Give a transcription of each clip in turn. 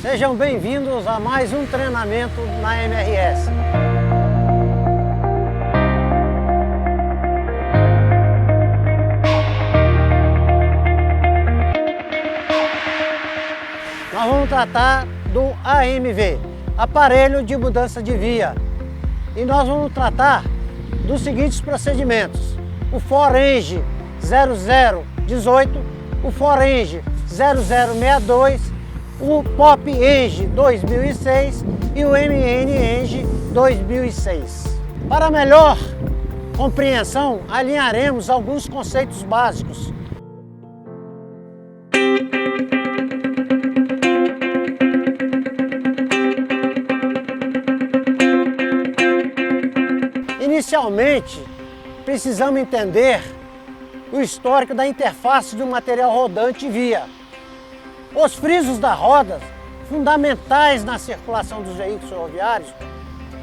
Sejam bem-vindos a mais um treinamento na MRS. Nós vamos tratar do AMV, Aparelho de Mudança de Via. E nós vamos tratar dos seguintes procedimentos: o ForEng 0018, o ForEng 0062, o PopEng 2006 e o MNEng 2006. Para melhor compreensão, alinharemos alguns conceitos básicos. Inicialmente, precisamos entender o histórico da interface de um material rodante via. Os frisos da roda, fundamentais na circulação dos veículos ferroviários,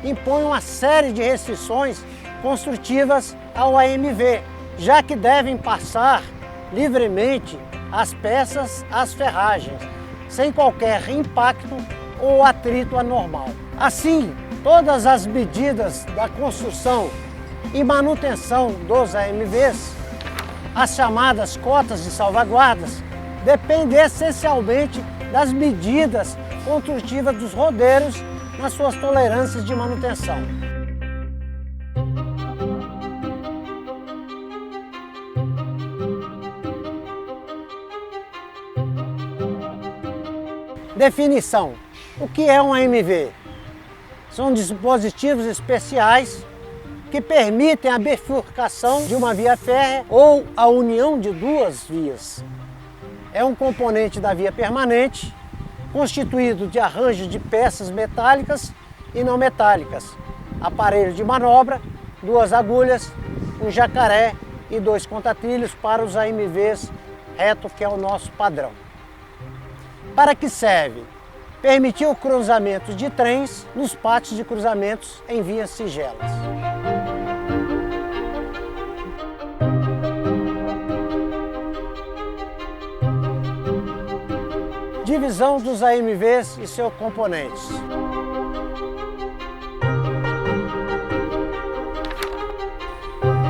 impõem uma série de restrições construtivas ao AMV, já que devem passar livremente as peças às ferragens, sem qualquer impacto ou atrito anormal. Assim, todas as medidas da construção e manutenção dos AMVs, as chamadas cotas de salvaguardas, dependem essencialmente das medidas construtivas dos rodeiros nas suas tolerâncias de manutenção. Definição: o que é um AMV? São dispositivos especiais que permitem a bifurcação de uma via férrea ou a união de duas vias. É um componente da via permanente, constituído de arranjo de peças metálicas e não metálicas, aparelho de manobra, duas agulhas, um jacaré e dois contatrilhos para os AMVs reto, que é o nosso padrão. Para que serve? Permitir o cruzamento de trens nos pátios de cruzamentos em vias singelas. Divisão dos AMVs e seus componentes.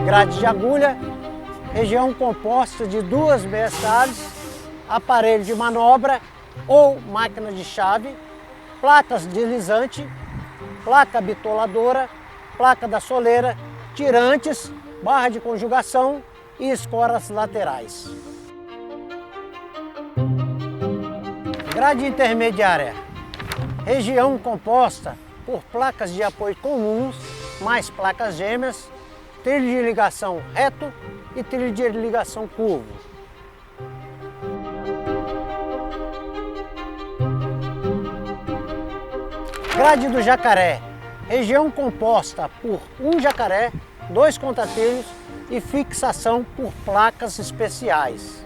Grade de agulha, região composta de duas meias chaves, aparelho de manobra ou máquina de chave, placas deslizante, placa bitoladora, placa da soleira, tirantes, barra de conjugação e escoras laterais. Grade intermediária, região composta por placas de apoio comuns, mais placas gêmeas, trilho de ligação reto e trilho de ligação curvo. Grade do jacaré, região composta por um jacaré, dois contatrilhos e fixação por placas especiais.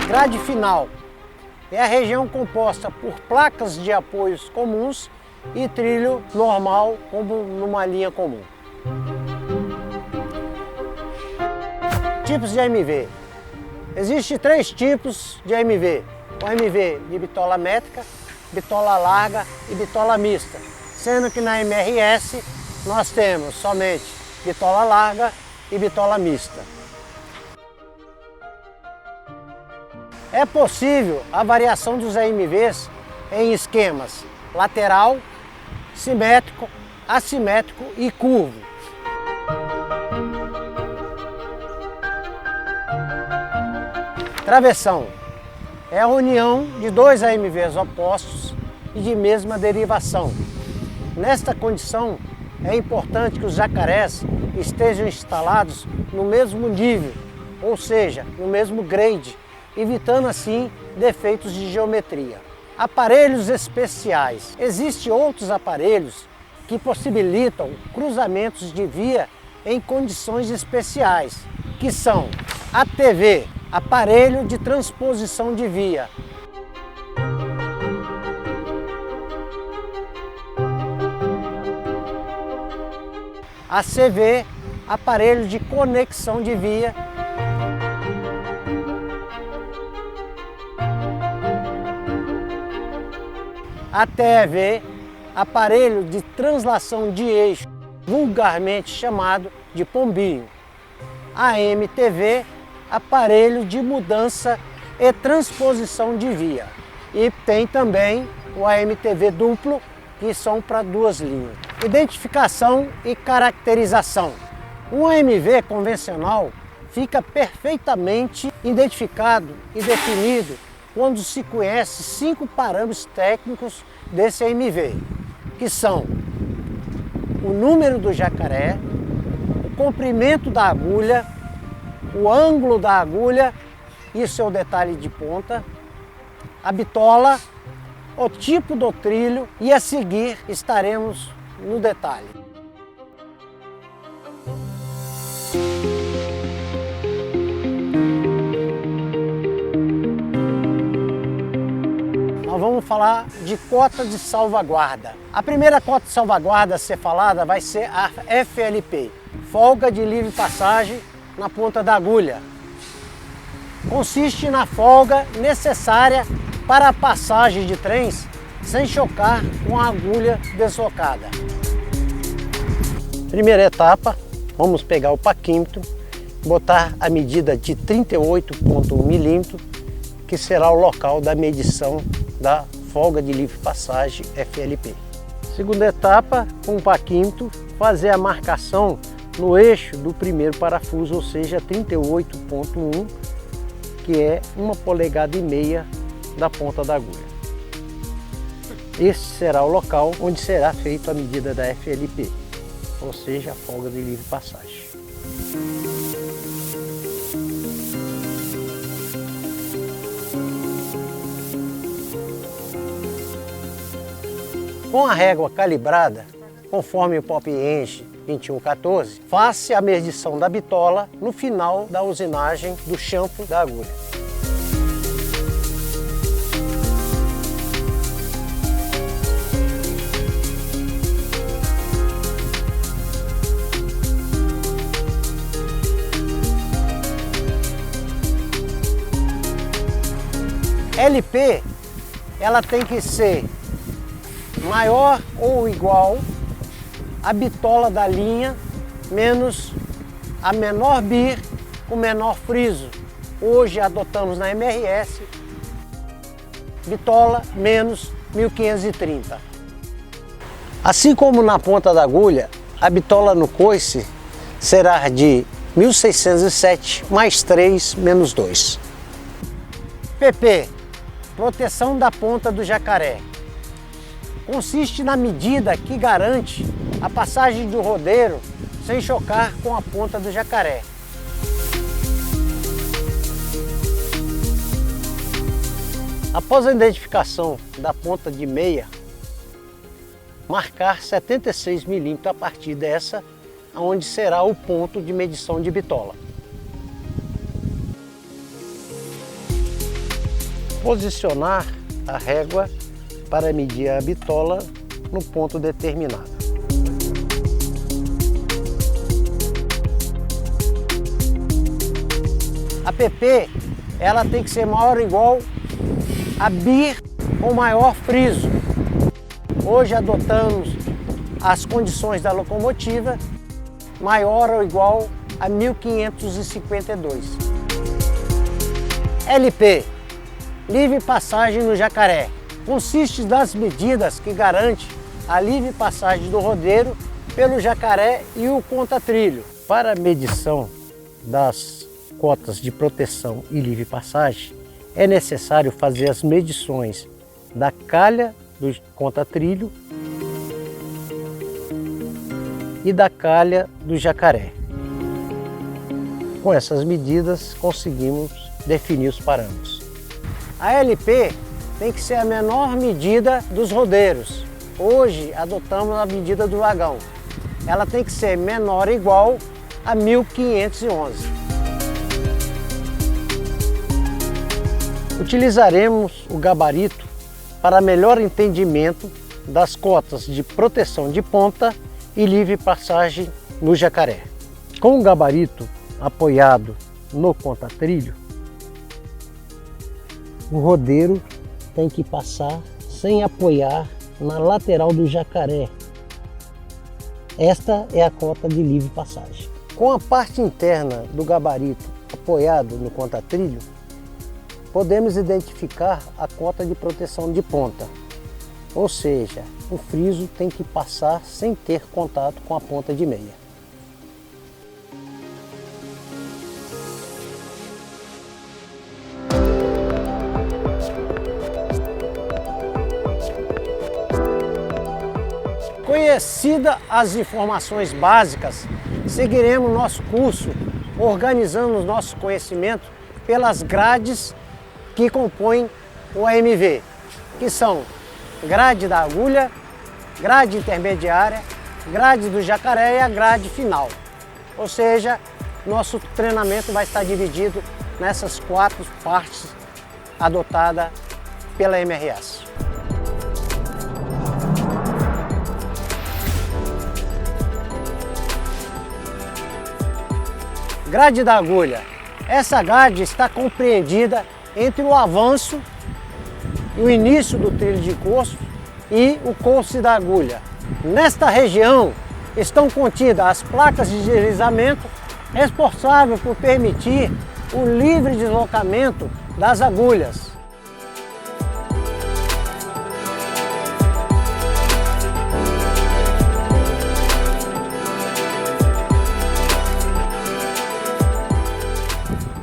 Grade final é a região composta por placas de apoios comuns e trilho normal, como numa linha comum. Tipos de AMV. Existem três tipos de AMV: o AMV de bitola métrica, bitola larga e bitola mista, sendo que na MRS nós temos somente bitola larga e bitola mista. É possível a variação dos AMVs em esquemas lateral, simétrico, assimétrico e curvo. Travessão é a união de dois AMVs opostos e de mesma derivação. Nesta condição, é importante que os jacarés estejam instalados no mesmo nível, ou seja, no mesmo grade, evitando assim defeitos de geometria. Aparelhos especiais. Existem outros aparelhos que possibilitam cruzamentos de via em condições especiais, que são ATV, aparelho de transposição de via. ACV, aparelho de conexão de via, até ver aparelho de translação de eixo, vulgarmente chamado de pombinho. AMTV, aparelho de mudança e transposição de via. E tem também o AMTV duplo, que são para 2 linhas. Identificação e caracterização. Um AMV convencional fica perfeitamente identificado e definido quando se conhece 5 parâmetros técnicos desse AMV, que são o número do jacaré, o comprimento da agulha, o ângulo da agulha e o seu detalhe de ponta, a bitola, o tipo do trilho e a seguir estaremos no detalhe. Nós vamos falar de cota de salvaguarda. A primeira cota de salvaguarda a ser falada vai ser a FLP, folga de livre passagem na ponta da agulha. Consiste na folga necessária para a passagem de trens sem chocar com a agulha deslocada. Primeira etapa, vamos pegar o paquímetro, botar a medida de 38,1 milímetros, que será o local da medição da folga de livre passagem FLP. Segunda etapa, com o paquímetro, fazer a marcação no eixo do primeiro parafuso, ou seja, 38,1, que é 1,5 polegadas da ponta da agulha. Esse será o local onde será feita a medida da FLP, ou seja, a folga de livre passagem. Com a régua calibrada, conforme o Pop Eng 2114, faça a medição da bitola no final da usinagem do champo da agulha. LP, ela tem que ser maior ou igual a bitola da linha menos a menor BIR com menor friso. Hoje adotamos na MRS bitola menos 1530. Assim como na ponta da agulha, a bitola no coice será de 1607 mais 3 menos 2. PP, proteção da ponta do jacaré. Consiste na medida que garante a passagem do rodeiro sem chocar com a ponta do jacaré. Após a identificação da ponta de meia, marcar 76 milímetros a partir dessa, onde será o ponto de medição de bitola. Posicionar a régua para medir a bitola no ponto determinado. A PP, ela tem que ser maior ou igual a BIR com maior friso. Hoje adotamos as condições da locomotiva, maior ou igual a 1552. LP, livre passagem no jacaré. Consiste das medidas que garante a livre passagem do rodeiro pelo jacaré e o conta-trilho. Para a medição das cotas de proteção e livre passagem, é necessário fazer as medições da calha do conta-trilho e da calha do jacaré. Com essas medidas conseguimos definir os parâmetros. A LP tem que ser a menor medida dos rodeiros. Hoje adotamos a medida do vagão. Ela tem que ser menor ou igual a 1511. Utilizaremos o gabarito para melhor entendimento das cotas de proteção de ponta e livre passagem no jacaré. Com o gabarito apoiado no conta-trilho, o rodeiro tem que passar sem apoiar na lateral do jacaré. Esta é a cota de livre passagem. Com a parte interna do gabarito apoiado no contra-trilho, podemos identificar a cota de proteção de ponta. Ou seja, o friso tem que passar sem ter contato com a ponta de meia. Conhecidas as informações básicas, seguiremos nosso curso organizando o nosso conhecimento pelas grades que compõem o AMV, que são grade da agulha, grade intermediária, grade do jacaré e a grade final. Ou seja, nosso treinamento vai estar dividido nessas 4 partes adotadas pela MRS. Grade da agulha. Essa grade está compreendida entre o avanço e o início do trilho de encosto e o coice da agulha. Nesta região estão contidas as placas de deslizamento responsáveis por permitir o livre deslocamento das agulhas.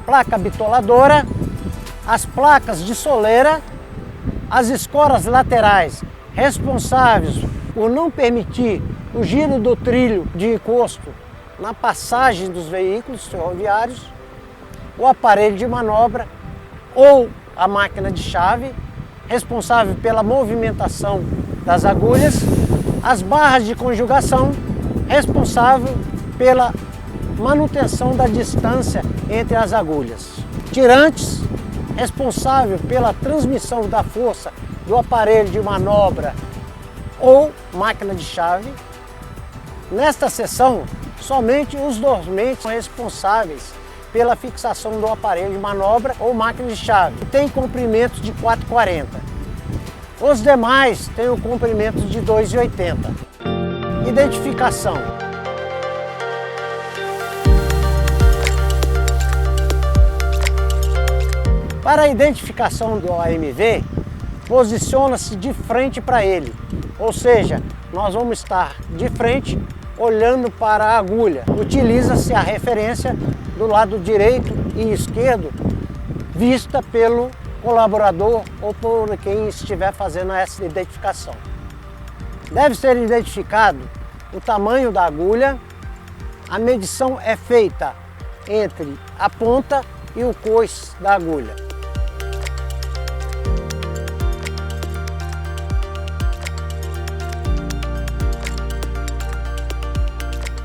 Placa bitoladora, as placas de soleira, as escoras laterais responsáveis por não permitir o giro do trilho de encosto na passagem dos veículos ferroviários, o aparelho de manobra ou a máquina de chave, responsável pela movimentação das agulhas, as barras de conjugação, responsável pela manutenção da distância entre as agulhas. Tirantes, responsável pela transmissão da força do aparelho de manobra ou máquina de chave. Nesta seção, somente os dormentes são responsáveis pela fixação do aparelho de manobra ou máquina de chave. Tem comprimento de 4,40. Os demais têm o comprimento de 2,80. Identificação. Para a identificação do AMV, posiciona-se de frente para ele, ou seja, nós vamos estar de frente olhando para a agulha. Utiliza-se a referência do lado direito e esquerdo, vista pelo colaborador ou por quem estiver fazendo essa identificação. Deve ser identificado o tamanho da agulha. A medição é feita entre a ponta e o coice da agulha.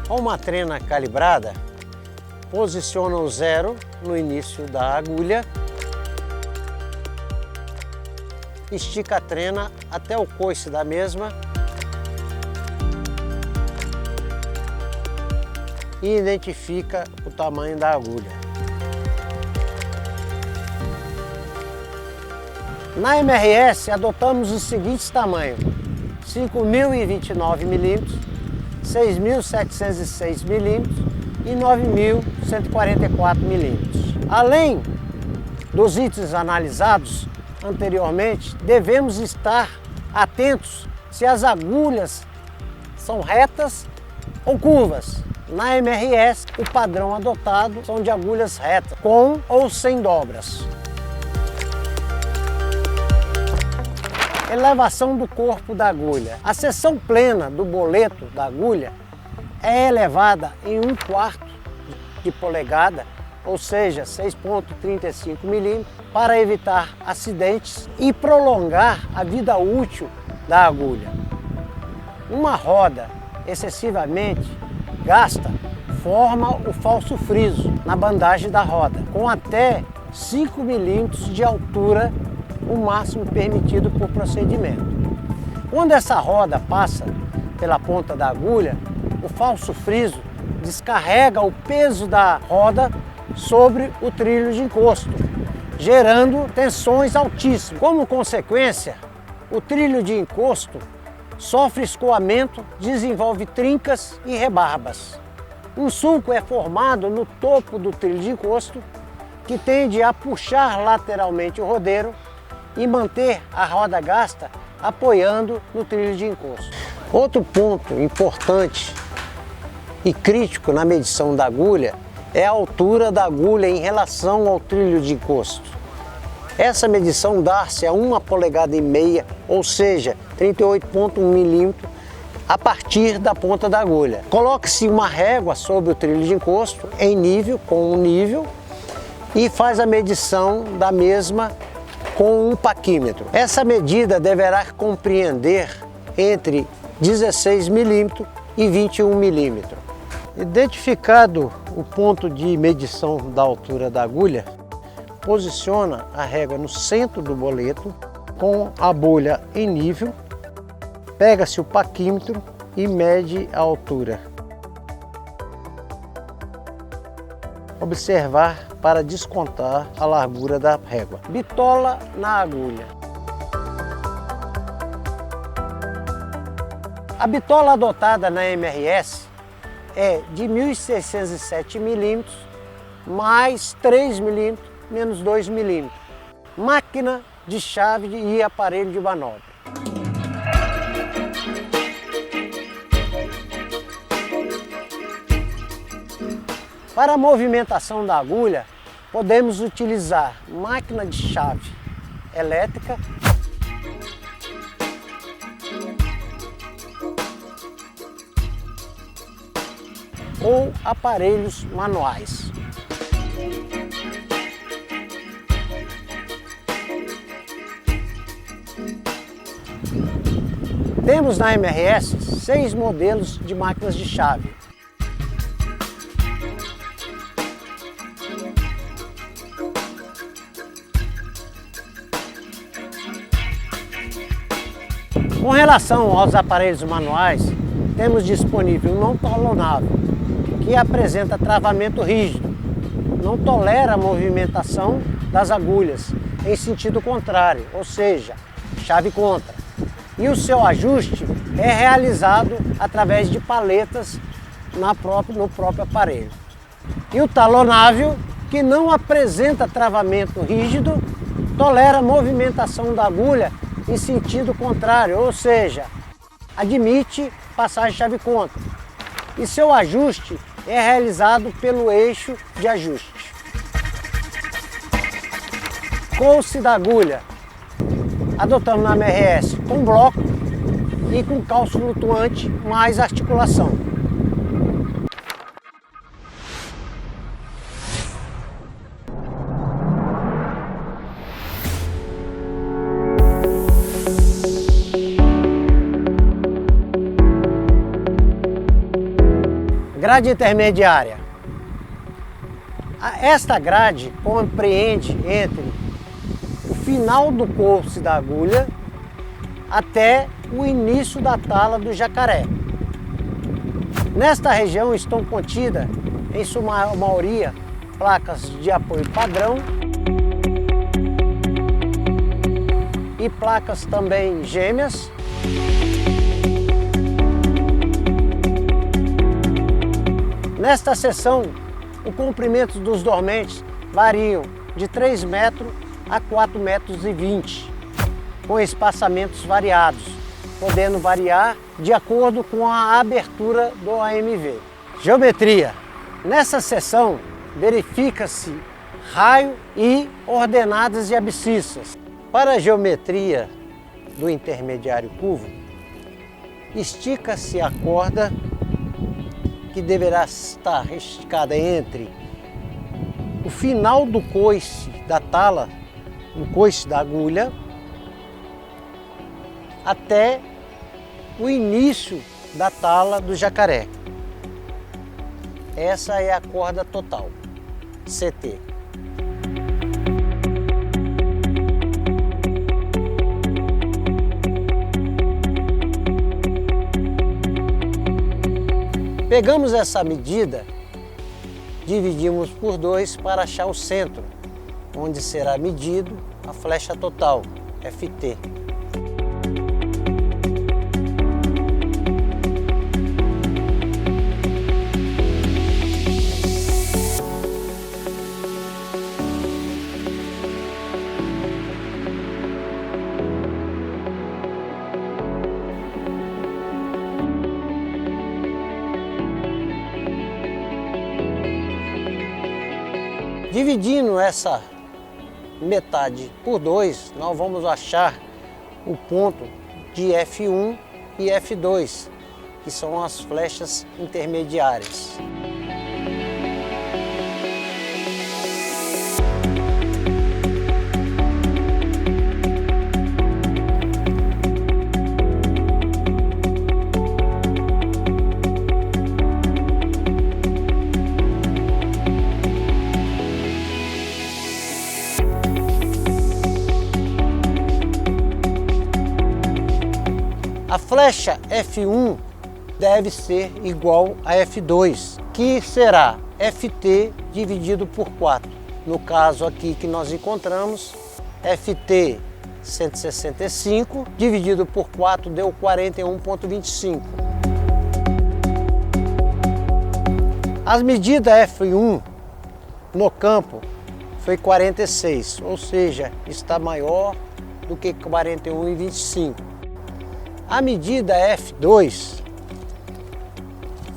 Com uma trena calibrada, posiciona o 0 no início da agulha, estica a trena até o coice da mesma e identifica o tamanho da agulha. Na MRS adotamos os seguintes tamanhos: 5.029 milímetros, 6.706 milímetros e 9.144 milímetros. Além dos itens analisados anteriormente, devemos estar atentos se as agulhas são retas ou curvas. Na MRS, o padrão adotado são de agulhas retas, com ou sem dobras. Elevação do corpo da agulha. A seção plena do boleto da agulha é elevada em 1/4 de polegada, ou seja, 6,35 milímetros, para evitar acidentes e prolongar a vida útil da agulha. Uma roda excessivamente gasta forma o falso friso na bandagem da roda, com até 5 milímetros de altura, o máximo permitido por procedimento. Quando essa roda passa pela ponta da agulha, o falso friso descarrega o peso da roda sobre o trilho de encosto, gerando tensões altíssimas. Como consequência, o trilho de encosto sofre escoamento, desenvolve trincas e rebarbas. Um sulco é formado no topo do trilho de encosto, que tende a puxar lateralmente o rodeiro e manter a roda gasta apoiando no trilho de encosto. Outro ponto importante e crítico na medição da agulha é a altura da agulha em relação ao trilho de encosto. Essa medição dá-se a 1,5 polegadas, ou seja, 38,1 milímetros, a partir da ponta da agulha. Coloque-se uma régua sobre o trilho de encosto, em nível, com um nível, e faz a medição da mesma com um paquímetro. Essa medida deverá compreender entre 16 milímetros e 21 milímetros. Identificado o ponto de medição da altura da agulha, posiciona a régua no centro do boleto, com a bolha em nível, pega-se o paquímetro e mede a altura. Observar para descontar a largura da régua. Bitola na agulha. A bitola adotada na MRS é de 1.607 milímetros mais 3 milímetros menos 2 milímetros. Máquina de chave e aparelho de manobra. Para a movimentação da agulha, podemos utilizar máquina de chave elétrica ou aparelhos manuais. Temos na MRS 6 modelos de máquinas de chave. Com relação aos aparelhos manuais, temos disponível um não talonável, que apresenta travamento rígido, não tolera a movimentação das agulhas em sentido contrário, ou seja, chave contra. E o seu ajuste é realizado através de paletas no próprio aparelho. E o talonável, que não apresenta travamento rígido, tolera a movimentação da agulha em sentido contrário, ou seja, admite passagem chave contra. E seu ajuste é realizado pelo eixo de ajuste. Couce da agulha, adotamos na MRS com bloco e com calço flutuante mais articulação. Grade intermediária. Esta grade compreende entre o final do couce da agulha até o início da tala do jacaré. Nesta região estão contidas, em sua maioria, placas de apoio padrão e placas também gêmeas. Nesta seção, o comprimento dos dormentes variam de 3 metros a 4,20 metros, com espaçamentos variados, podendo variar de acordo com a abertura do AMV. Geometria. Nessa seção, verifica-se raio e ordenadas de abscissas. Para a geometria do intermediário curvo, estica-se a corda que deverá estar esticada entre o final do coice da tala, o coice da agulha, até o início da tala do jacaré. Essa é a corda total, CT. Pegamos essa medida, dividimos por 2 para achar o centro, onde será medido a flecha total, FT. Dividindo essa metade por 2, nós vamos achar o ponto de F1 e F2, que são as flechas intermediárias. A flecha F1 deve ser igual a F2, que será Ft dividido por 4. No caso aqui que nós encontramos, Ft 165 dividido por 4 deu 41,25. As medidas F1 no campo foi 46, ou seja, está maior do que 41,25. A medida F2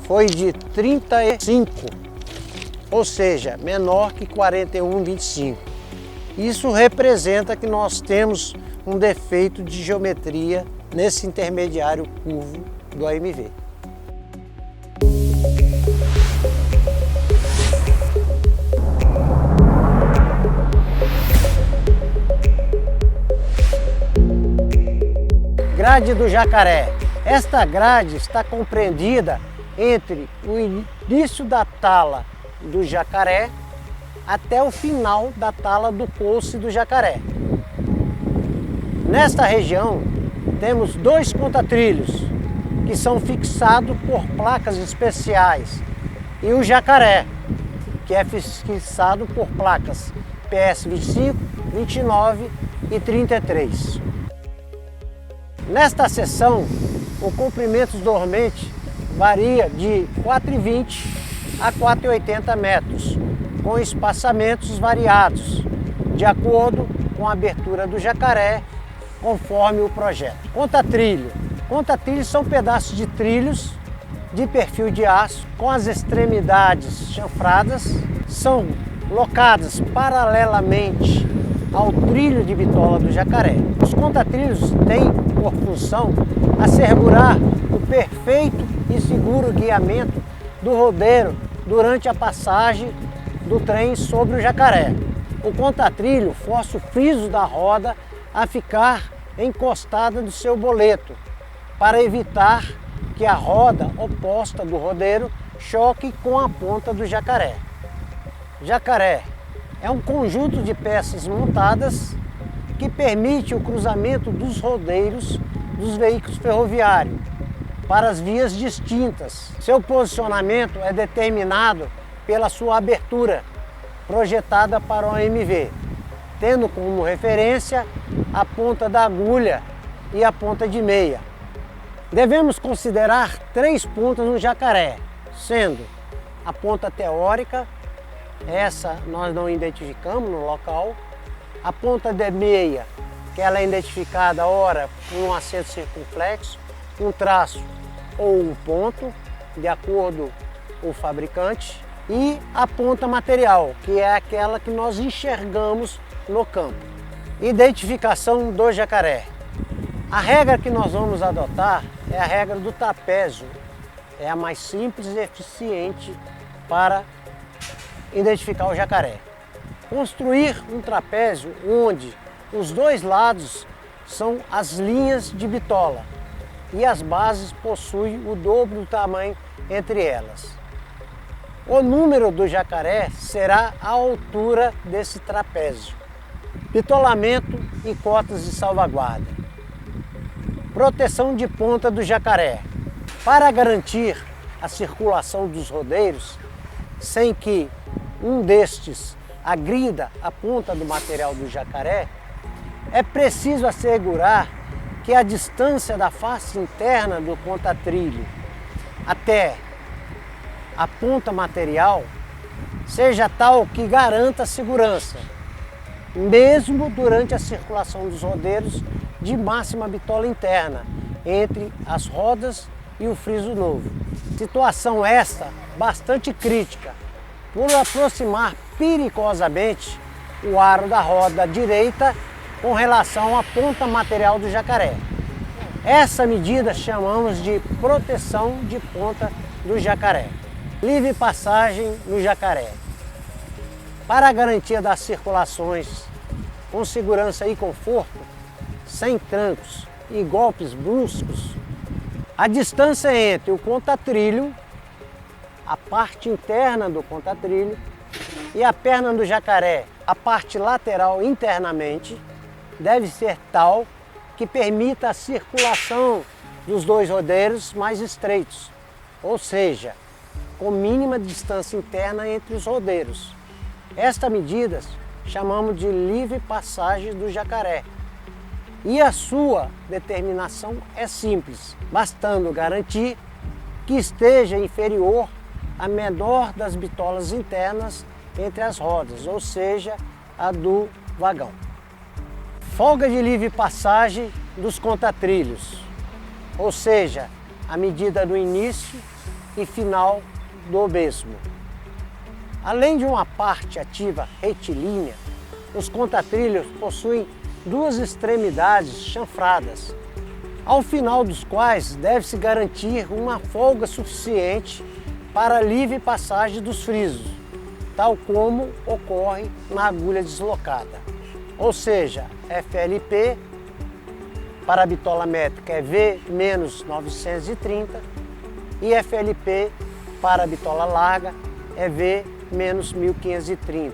foi de 35, ou seja, menor que 41,25. Isso representa que nós temos um defeito de geometria nesse intermediário curvo do AMV. Grade do jacaré. Esta grade está compreendida entre o início da tala do jacaré até o final da tala do couce do jacaré. Nesta região temos 2 contatrilhos que são fixados por placas especiais e o jacaré, que é fixado por placas PS 25, 29 e 33. Nesta seção, o comprimento dormente varia de 4,20 a 4,80 metros, com espaçamentos variados, de acordo com a abertura do jacaré, conforme o projeto. Contatrilho. Contatrilhos são pedaços de trilhos de perfil de aço, com as extremidades chanfradas, são locadas paralelamente ao trilho de bitola do jacaré. Os contatrilhos têm por função assegurar o perfeito e seguro guiamento do rodeiro durante a passagem do trem sobre o jacaré. O contatrilho força o friso da roda a ficar encostada no seu boleto, para evitar que a roda oposta do rodeiro choque com a ponta do jacaré. Jacaré é um conjunto de peças montadas que permite o cruzamento dos rodeiros dos veículos ferroviários para as vias distintas. Seu posicionamento é determinado pela sua abertura, projetada para o AMV, tendo como referência a ponta da agulha e a ponta de meia. Devemos considerar 3 pontas no jacaré, sendo a ponta teórica, essa nós não identificamos no local, a ponta de meia, que ela é identificada ora por um acento circunflexo, um traço ou um ponto, de acordo com o fabricante, e a ponta material, que é aquela que nós enxergamos no campo. Identificação do jacaré. A regra que nós vamos adotar é a regra do trapézio. É a mais simples e eficiente para identificar o jacaré. Construir um trapézio onde os 2 lados são as linhas de bitola e as bases possuem o dobro do tamanho entre elas. O número do jacaré será a altura desse trapézio. Bitolamento e cotas de salvaguarda. Proteção de ponta do jacaré. Para garantir a circulação dos rodeiros, sem que um destes agrida a ponta do material do jacaré, é preciso assegurar que a distância da face interna do contatrilho até a ponta material seja tal que garanta a segurança, mesmo durante a circulação dos rodeiros de máxima bitola interna, entre as rodas e o friso novo. Situação esta bastante crítica, por aproximar perigosamente o aro da roda direita com relação à ponta material do jacaré. Essa medida chamamos de proteção de ponta do jacaré. Livre passagem no jacaré. Para a garantia das circulações com segurança e conforto, sem trancos e golpes bruscos, a distância entre o contatrilho, a parte interna do contatrilho, e a perna do jacaré, a parte lateral internamente, deve ser tal que permita a circulação dos dois rodeiros mais estreitos, ou seja, com mínima distância interna entre os rodeiros. Esta medida chamamos de livre passagem do jacaré. E a sua determinação é simples, bastando garantir que esteja inferior à menor das bitolas internas entre as rodas, ou seja, a do vagão. Folga de livre passagem dos contatrilhos, ou seja, a medida do início e final do mesmo. Além de uma parte ativa retilínea, os contatrilhos possuem duas extremidades chanfradas, ao final dos quais deve-se garantir uma folga suficiente para a livre passagem dos frisos, tal como ocorre na agulha deslocada. Ou seja, FLP para a bitola métrica é V-930 e FLP para a bitola larga é V-1530.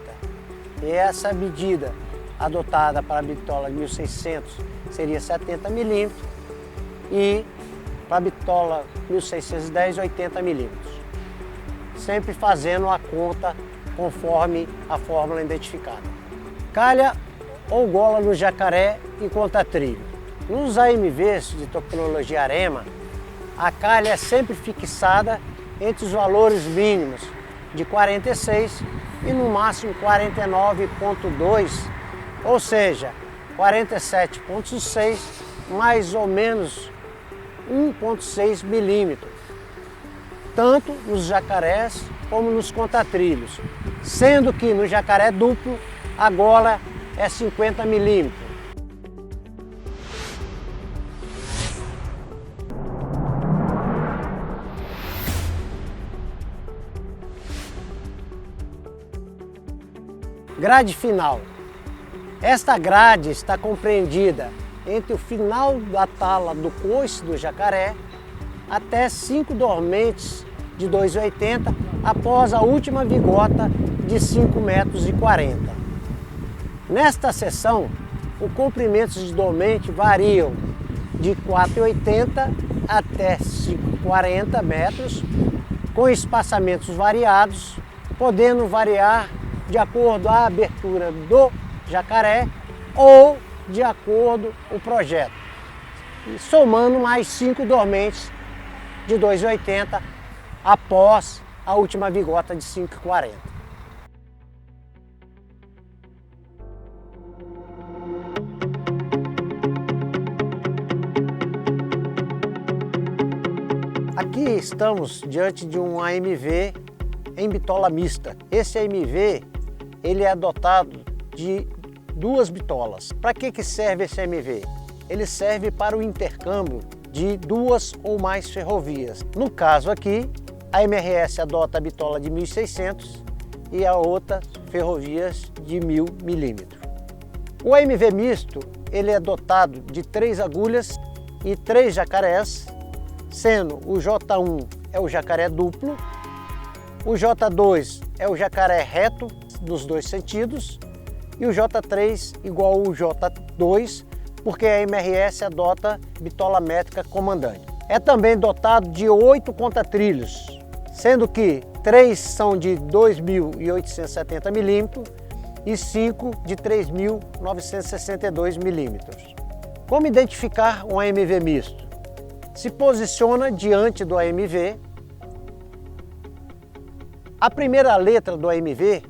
E essa medida adotada para a bitola 1600 seria 70 mm e para a bitola 1610, 80 mm. Sempre fazendo a conta conforme a fórmula identificada. Calha ou gola no jacaré e contatrilho. Nos AMVs de tecnologia AREMA, a calha é sempre fixada entre os valores mínimos de 46 e no máximo 49,2, ou seja, 47,6 mais ou menos 1,6 milímetros, tanto nos jacarés como nos contatrilhos, sendo que no jacaré duplo a gola é 50 milímetros. Grade final. Esta grade está compreendida entre o final da tala do coice do jacaré até 5 dormentes de 2,80 após a última vigota de 5,40 metros. Nesta seção, os comprimentos de dormente variam de 4,80 até 5,40 metros, com espaçamentos variados, podendo variar de acordo com a abertura do jacaré ou de acordo com o projeto, e somando mais 5 dormentes de 2,80 após a última vigota de 5,40. Aqui estamos diante de um AMV em bitola mista. Esse AMV ele é dotado de duas bitolas. Para que serve esse AMV? Ele serve para o intercâmbio de duas ou mais ferrovias. No caso aqui, a MRS adota a bitola de 1.600 e a outra ferrovias de 1.000 milímetros. O AMV misto ele é dotado de 3 agulhas e 3 jacarés, sendo o J1 é o jacaré duplo, o J2 é o jacaré reto nos dois sentidos e o J3 igual ao J2, porque a MRS adota bitola métrica comandante. É também dotado de 8 contatrilhos, sendo que 3 são de 2.870 milímetros e 5 de 3.962 milímetros. Como identificar um AMV misto? Se posiciona diante do AMV. A primeira letra do AMV,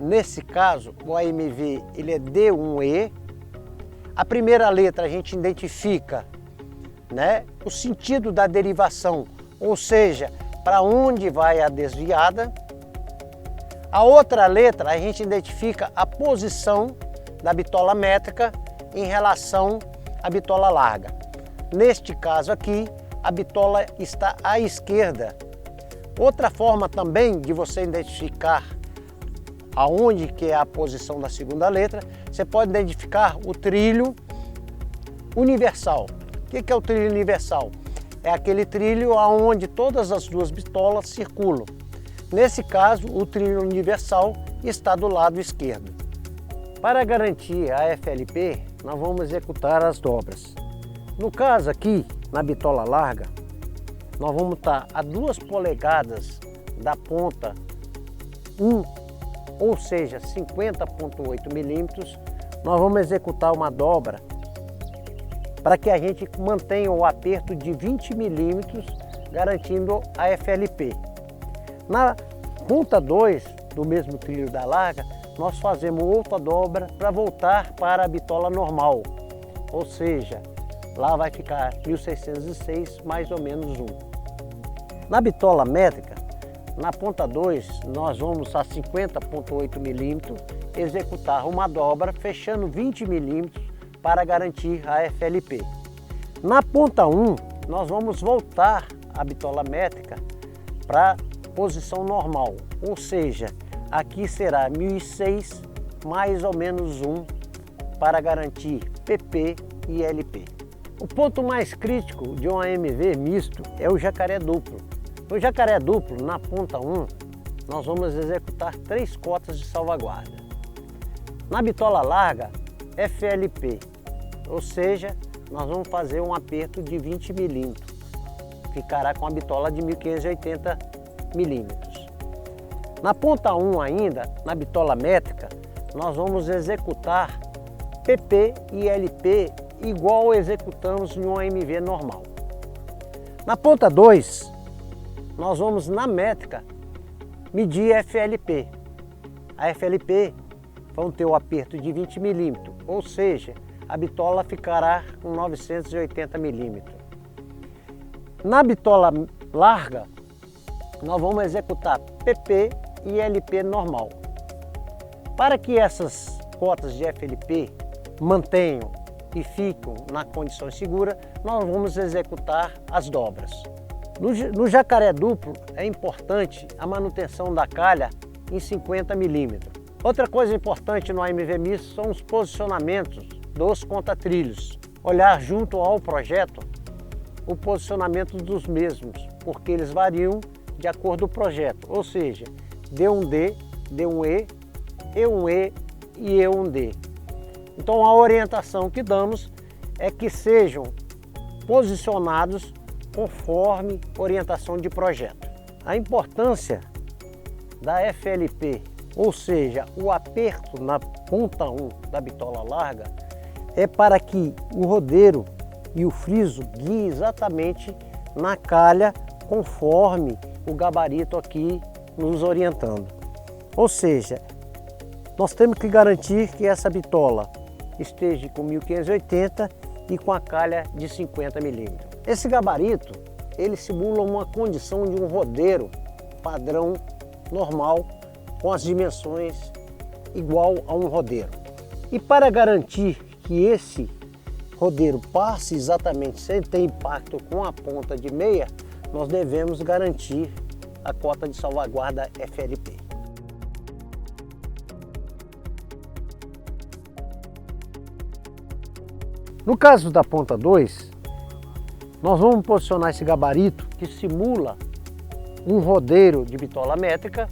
nesse caso, o AMV ele é D1E. A primeira letra a gente identifica, né, o sentido da derivação, ou seja, para onde vai a desviada. A outra letra, a gente identifica a posição da bitola métrica em relação à bitola larga. Neste caso aqui, a bitola está à esquerda. Outra forma também de você identificar aonde que é a posição da segunda letra, você pode identificar o trilho universal. O que é o trilho universal? É aquele trilho onde todas as duas bitolas circulam. Nesse caso, o trilho universal está do lado esquerdo. Para garantir a FLP, nós vamos executar as dobras. No caso aqui, na bitola larga, nós vamos estar a 2 polegadas da ponta 1, ou seja, 50,8 milímetros, nós vamos executar uma dobra para que a gente mantenha o aperto de 20 milímetros, garantindo a FLP. Na ponta 2 do mesmo trilho da larga, nós fazemos outra dobra para voltar para a bitola normal, ou seja, lá vai ficar 1606 mais ou menos 1. Na bitola métrica, na ponta 2, nós vamos a 50,8 milímetros executar uma dobra fechando 20 milímetros para garantir a FLP. Na ponta 1, nós vamos voltar a bitola métrica para posição normal, ou seja, aqui será 1006 mais ou menos 1 para garantir PP e LP. O ponto mais crítico de um AMV misto é o jacaré duplo. No jacaré duplo, na ponta 1, nós vamos executar 3 cotas de salvaguarda. Na bitola larga, FLP, ou seja, nós vamos fazer um aperto de 20 milímetros. Ficará com a bitola de 1580 milímetros. Na ponta 1 ainda, na bitola métrica, nós vamos executar PP e LP igual executamos em um AMV normal. Na ponta 2, nós vamos na métrica medir FLP. A FLP vão ter o aperto de 20 milímetros, ou seja, a bitola ficará com 980 milímetros. Na bitola larga, nós vamos executar PP e LP normal. Para que essas cotas de FLP mantenham e fiquem na condição segura, nós vamos executar as dobras. No jacaré duplo é importante a manutenção da calha em 50 milímetros. Outra coisa importante no AMV misto são os posicionamentos dos contatrilhos. Olhar junto ao projeto o posicionamento dos mesmos, porque eles variam de acordo com o projeto, ou seja, D1D, D1E, E1E e E1D. Então a orientação que damos é que sejam posicionados conforme orientação de projeto. A importância da FLP, ou seja, o aperto na ponta 1 da bitola larga, é para que o rodeiro e o friso guiem exatamente na calha conforme o gabarito aqui nos orientando. Ou seja, nós temos que garantir que essa bitola esteja com 1580 e com a calha de 50 milímetros. Esse gabarito, ele simula uma condição de um rodeiro padrão normal, com as dimensões igual a um rodeiro. E para garantir que esse rodeiro passe exatamente sem ter impacto com a ponta de meia, nós devemos garantir a cota de salvaguarda FLP. No caso da ponta 2, nós vamos posicionar esse gabarito que simula um rodeiro de bitola métrica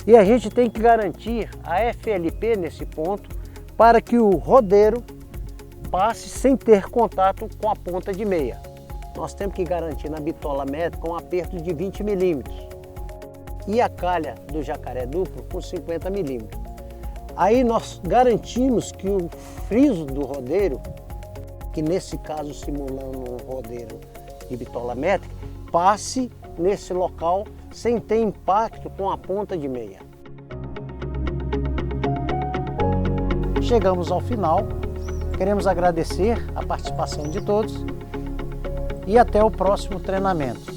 e a gente tem que garantir a FLP nesse ponto para que o rodeiro passe sem ter contato com a ponta de meia. Nós temos que garantir na bitola métrica um aperto de 20 milímetros e a calha do jacaré duplo com 50 milímetros. Aí nós garantimos que o friso do rodeiro, que nesse caso simulando um rodeiro de bitola métrica, passe nesse local sem ter impacto com a ponta de meia. Chegamos ao final, queremos agradecer a participação de todos e até o próximo treinamento.